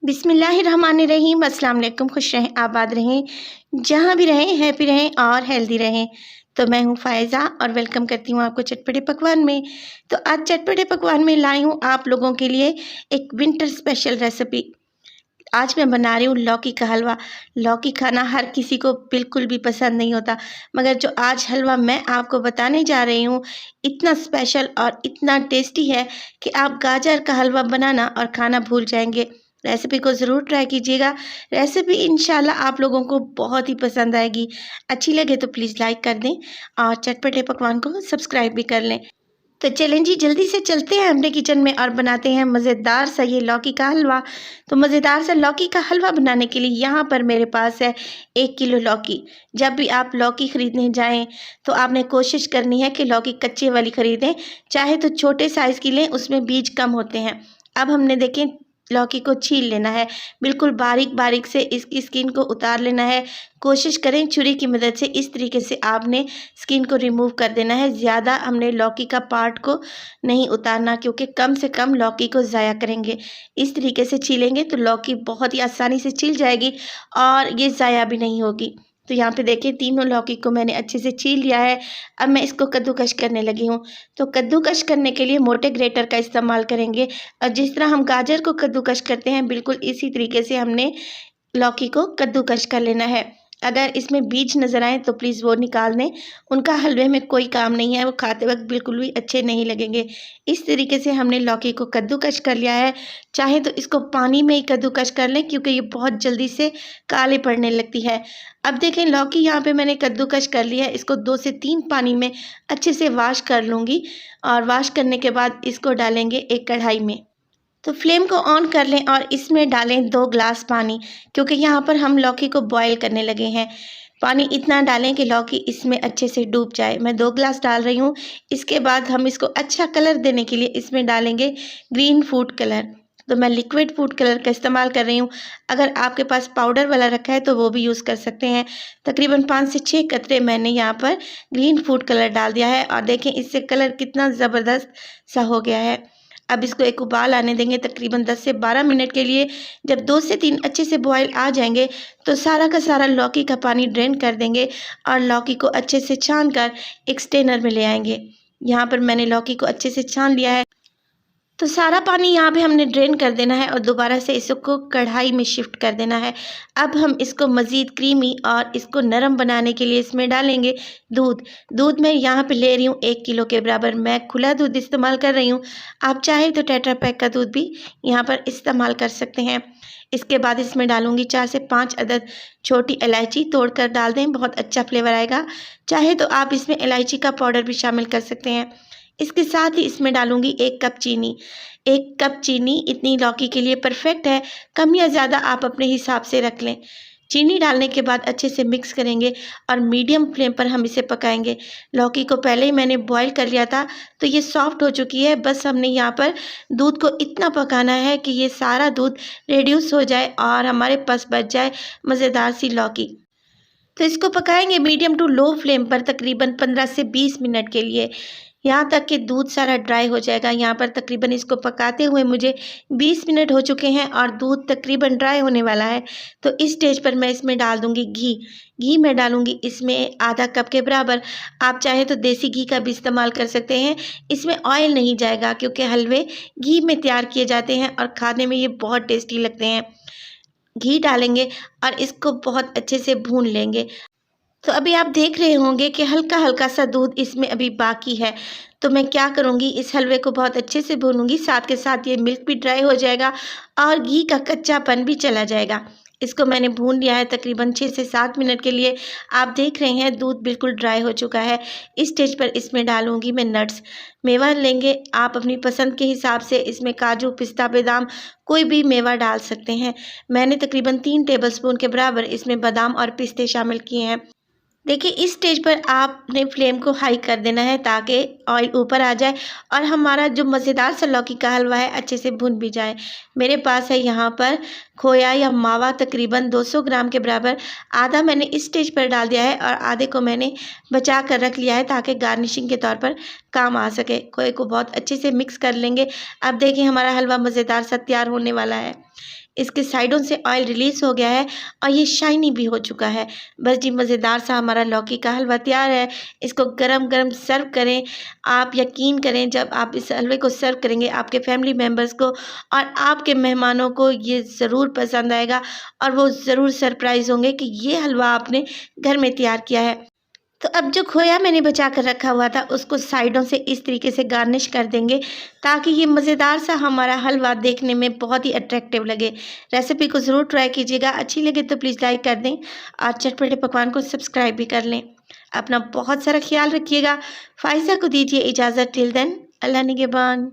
बिस्मिल्लाहिर्रहमानिर्रहीम। अस्सलाम वालेकुम। खुश रहें, आबाद रहें, जहाँ भी रहें हैप्पी रहें और हेल्दी रहें। तो मैं हूँ फ़ायज़ा और वेलकम करती हूँ आपको चटपटे पकवान में। तो आज चटपटे पकवान में लाई हूँ आप लोगों के लिए एक विंटर स्पेशल रेसिपी। आज मैं बना रही हूँ लौकी का हलवा। लौकी खाना हर किसी को बिल्कुल भी पसंद नहीं होता, मगर जो आज हलवा मैं आपको बताने जा रही हूँ इतना स्पेशल और इतना टेस्टी है कि आप गाजर का हलवा बनाना और खाना भूल जाएंगे। रेसिपी को ज़रूर ट्राई कीजिएगा। रेसिपी इंशाल्लाह आप लोगों को बहुत ही पसंद आएगी। अच्छी लगे तो प्लीज़ लाइक कर दें और चटपटे पकवान को सब्सक्राइब भी कर लें। तो चलें जी, जल्दी से चलते हैं अपने किचन में और बनाते हैं मज़ेदार सा ये लौकी का हलवा। तो मज़ेदार सा लौकी का हलवा बनाने के लिए यहाँ पर मेरे पास है 1 किलो लौकी। जब भी आप लौकी ख़रीदने जाएं तो आपने कोशिश करनी है कि लौकी कच्चे वाली ख़रीदें, चाहे तो छोटे साइज़ की लें, उसमें बीज कम होते हैं। अब हमने देखें लौकी को छील लेना है, बिल्कुल बारीक बारीक से इसकी स्किन को उतार लेना है। कोशिश करें छुरी की मदद से इस तरीके से आपने स्किन को रिमूव कर देना है। ज़्यादा हमने लौकी का पार्ट को नहीं उतारना, क्योंकि कम से कम लौकी को ज़ाया करेंगे। इस तरीके से छीलेंगे तो लौकी बहुत ही आसानी से छिल जाएगी और ये ज़ाया भी नहीं होगी। तो यहाँ पे देखिए तीनों लौकी को मैंने अच्छे से छील लिया है। अब मैं इसको कद्दूकश करने लगी हूँ। तो कद्दूकश करने के लिए मोटे ग्रेटर का इस्तेमाल करेंगे और जिस तरह हम गाजर को कद्दूकश करते हैं बिल्कुल इसी तरीके से हमने लौकी को कद्दूकश कर लेना है। अगर इसमें बीज नज़र आए तो प्लीज़ वो निकाल दें, उनका हलवे में कोई काम नहीं है, वो खाते वक्त बिल्कुल भी अच्छे नहीं लगेंगे। इस तरीके से हमने लौकी को कद्दूकश कर लिया है। चाहे तो इसको पानी में ही कद्दूकश कर लें, क्योंकि ये बहुत जल्दी से काले पड़ने लगती है। अब देखें लौकी यहाँ पे मैंने कद्दूकश कर लिया है। इसको 2 से 3 पानी में अच्छे से वॉश कर लूँगी और वॉश करने के बाद इसको डालेंगे एक कढ़ाई में। तो फ्लेम को ऑन कर लें और इसमें डालें 2 ग्लास पानी, क्योंकि यहाँ पर हम लौकी को बॉईल करने लगे हैं। पानी इतना डालें कि लौकी इसमें अच्छे से डूब जाए। मैं 2 ग्लास डाल रही हूँ। इसके बाद हम इसको अच्छा कलर देने के लिए इसमें डालेंगे ग्रीन फूड कलर। तो मैं लिक्विड फूड कलर का इस्तेमाल कर रही हूँ। अगर आपके पास पाउडर वाला रखा है तो वो भी यूज़ कर सकते हैं। तकरीबन 5 से 6 कतरे मैंने यहाँ पर ग्रीन फूड कलर डाल दिया है और देखें इससे कलर कितना ज़बरदस्त सा हो गया है। अब इसको एक उबाल आने देंगे तकरीबन 10 से 12 मिनट के लिए। जब 2 से 3 अच्छे से बॉयल आ जाएंगे तो सारा का सारा लौकी का पानी ड्रेन कर देंगे और लौकी को अच्छे से छान कर एक स्ट्रेनर में ले आएंगे। यहाँ पर मैंने लौकी को अच्छे से छान लिया है। तो सारा पानी यहाँ पे हमने ड्रेन कर देना है और दोबारा से इसको कढ़ाई में शिफ्ट कर देना है। अब हम इसको मज़ीद क्रीमी और इसको नरम बनाने के लिए इसमें डालेंगे दूध। दूध मैं यहाँ पे ले रही हूँ 1 किलो के बराबर। मैं खुला दूध इस्तेमाल कर रही हूँ। आप चाहे तो टेट्रा पैक का दूध भी यहाँ पर इस्तेमाल कर सकते हैं। इसके बाद इसमें डालूँगी 4 से 5 अदद छोटी इलायची, तोड़ कर डाल दें, बहुत अच्छा फ्लेवर आएगा। चाहे तो आप इसमें इलायची का पाउडर भी शामिल कर सकते हैं। इसके साथ ही इसमें डालूँगी 1 कप चीनी। 1 कप चीनी इतनी लौकी के लिए परफेक्ट है, कम या ज़्यादा आप अपने हिसाब से रख लें। चीनी डालने के बाद अच्छे से मिक्स करेंगे और मीडियम फ्लेम पर हम इसे पकाएंगे। लौकी को पहले ही मैंने बॉईल कर लिया था तो ये सॉफ्ट हो चुकी है। बस हमने यहाँ पर दूध को इतना पकाना है कि ये सारा दूध रिड्यूस हो जाए और हमारे पास बच जाए मज़ेदार सी लौकी। तो इसको पकाएंगे मीडियम टू लो फ्लेम पर तकरीबन 15 से 20 मिनट के लिए, यहाँ तक कि दूध सारा ड्राई हो जाएगा। यहाँ पर तकरीबन इसको पकाते हुए मुझे 20 मिनट हो चुके हैं और दूध तकरीबन ड्राई होने वाला है। तो इस स्टेज पर मैं इसमें डाल दूँगी घी। घी मैं डालूँगी इसमें आधा कप के बराबर। आप चाहे तो देसी घी का भी इस्तेमाल कर सकते हैं। इसमें ऑयल नहीं जाएगा, क्योंकि हलवे घी में तैयार किए जाते हैं और खाने में ये बहुत टेस्टी लगते हैं। घी डालेंगे और इसको बहुत अच्छे से भून लेंगे। तो अभी आप देख रहे होंगे कि हल्का हल्का सा दूध इसमें अभी बाकी है। तो मैं क्या करूँगी, इस हलवे को बहुत अच्छे से भूनूंगी, साथ के साथ ये मिल्क भी ड्राई हो जाएगा और घी का कच्चापन भी चला जाएगा। इसको मैंने भून लिया है तकरीबन 6 से 7 मिनट के लिए। आप देख रहे हैं दूध बिल्कुल ड्राई हो चुका है। इस स्टेज पर इसमें डालूंगी मैं नट्स। मेवा लेंगे आप अपनी पसंद के हिसाब से, इसमें काजू, पिस्ता, बादाम कोई भी मेवा डाल सकते हैं। मैंने तकरीबन 3 टेबलस्पून के बराबर इसमें बादाम और पिस्ते शामिल किए हैं। देखिए इस स्टेज पर आपने फ्लेम को हाई कर देना है ताकि ऑयल ऊपर आ जाए और हमारा जो मज़ेदार सा लौकी का हलवा है अच्छे से भुन भी जाए। मेरे पास है यहाँ पर खोया या मावा तकरीबन 200 ग्राम के बराबर। आधा मैंने इस स्टेज पर डाल दिया है और आधे को मैंने बचा कर रख लिया है ताकि गार्निशिंग के तौर पर काम आ सके। खोए को बहुत अच्छे से मिक्स कर लेंगे। अब देखिए हमारा हलवा मज़ेदार सा तैयार होने वाला है। इसके साइडों से ऑयल रिलीज़ हो गया है और ये शाइनी भी हो चुका है। बस जी मज़ेदार सा हमारा लौकी का हलवा तैयार है। इसको गरम-गरम सर्व करें। आप यकीन करें जब आप इस हलवे को सर्व करेंगे आपके फैमिली मेंबर्स को और आपके मेहमानों को ये ज़रूर पसंद आएगा और वो ज़रूर सरप्राइज़ होंगे कि ये हलवा आपने घर में तैयार किया है। तो अब जो खोया मैंने बचा कर रखा हुआ था उसको साइडों से इस तरीके से गार्निश कर देंगे ताकि ये मज़ेदार सा हमारा हलवा देखने में बहुत ही अट्रैक्टिव लगे। रेसिपी को ज़रूर ट्राई कीजिएगा। अच्छी लगे तो प्लीज़ लाइक कर दें और चटपटे पकवान को सब्सक्राइब भी कर लें। अपना बहुत सारा ख्याल रखिएगा। फ़ाइज़ा को दीजिए इजाज़त। टिल देन अल्लाह निगहबान।